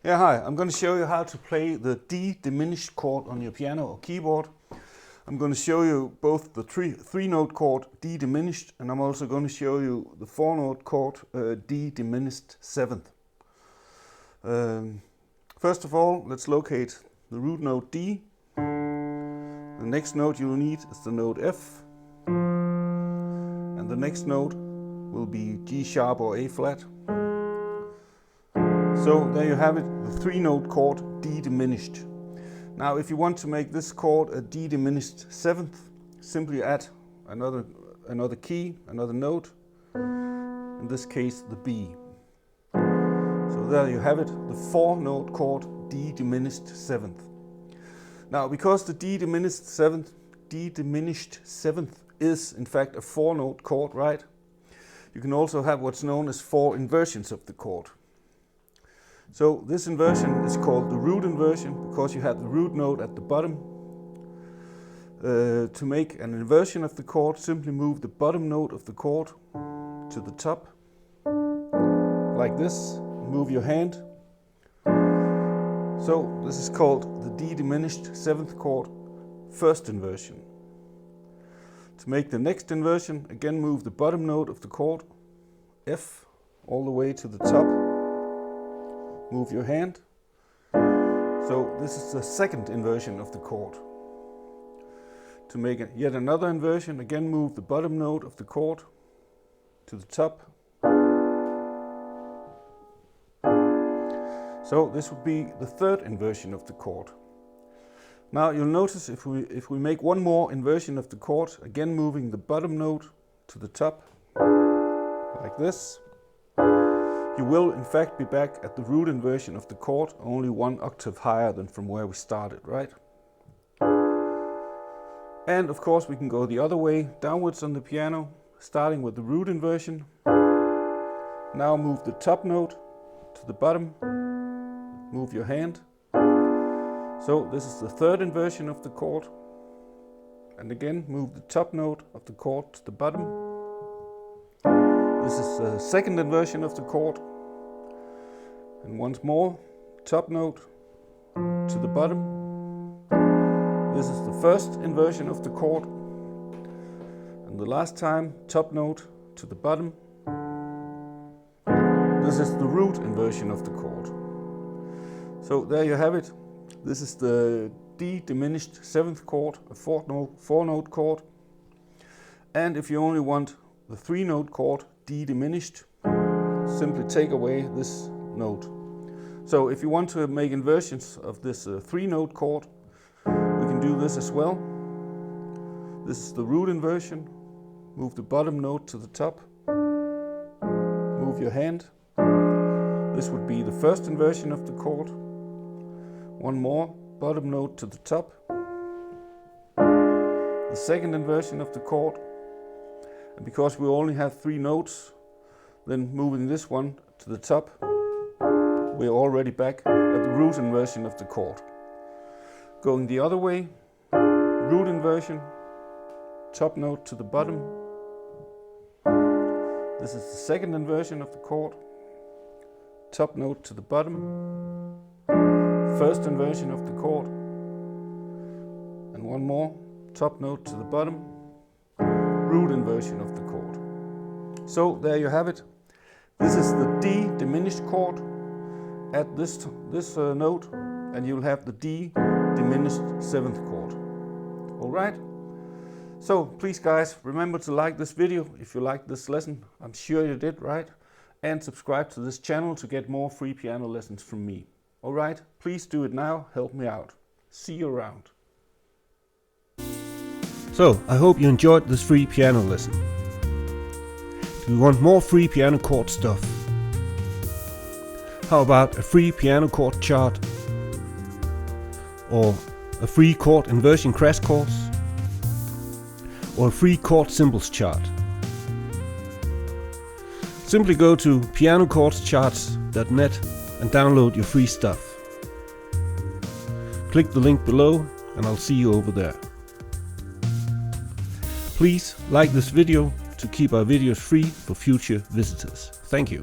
Yeah, hi. I'm going to show you how to play the D diminished chord on your piano or keyboard. I'm going to show you both the three-note chord D diminished, and I'm also going to show you the four-note chord D diminished seventh. First of all, let's locate the root note D. The next note you'll need is the note F, and the next note will be G sharp or A flat. So there you have it, the three-note chord D diminished. Now if you want to make this chord a D diminished seventh, simply add another key, another note, in this case the B. So there you have it, the four-note chord D diminished seventh. Now because the D diminished seventh is in fact a four-note chord, right? You can also have what's known as four inversions of the chord. So this inversion is called the root inversion because you have the root note at the bottom. To make an inversion of the chord, simply move the bottom note of the chord to the top, like this. Move your hand. So this is called the D diminished seventh chord first inversion. To make the next inversion, again move the bottom note of the chord, F, all the way to the top. Move your hand. So this is the second inversion of the chord. To make yet another inversion, again move the bottom note of the chord to the top. So this would be the third inversion of the chord. Now you'll notice if we make one more inversion of the chord, again moving the bottom note to the top, like this, you will in fact be back at the root inversion of the chord, only one octave higher than from where we started, right? And of course we can go the other way, downwards on the piano, starting with the root inversion. Now move the top note to the bottom, move your hand. So this is the third inversion of the chord. And again move the top note of the chord to the bottom. This is the second inversion of the chord. And once more, top note to the bottom. This is the first inversion of the chord. And the last time, top note to the bottom. This is the root inversion of the chord. So there you have it. This is the D diminished seventh chord, a four-note chord. And if you only want the three-note chord D diminished, simply take away this note. So if you want to make inversions of this three-note chord, we can do this as well. This is the root inversion. Move the bottom note to the top. Move your hand. This would be the first inversion of the chord. One more, bottom note to the top. The second inversion of the chord. And because we only have three notes, then moving this one to the top, we're already back at the root inversion of the chord. Going the other way, root inversion, top note to the bottom. This is the second inversion of the chord, top note to the bottom. First inversion of the chord. And one more, top note to the bottom, root inversion of the chord. So there you have it. This is the D diminished chord at this note, and you'll have the D diminished seventh chord. All right? So please guys, remember to like this video if you liked this lesson. I'm sure you did, right? And subscribe to this channel to get more free piano lessons from me. All right? Please do it now. Help me out. See you around. So, I hope you enjoyed this free piano lesson. Do you want more free piano chord stuff? How about a free piano chord chart? Or a free chord inversion crash course? Or a free chord symbols chart? Simply go to pianochordscharts.net and download your free stuff. Click the link below and I'll see you over there. Please like this video to keep our videos free for future visitors. Thank you.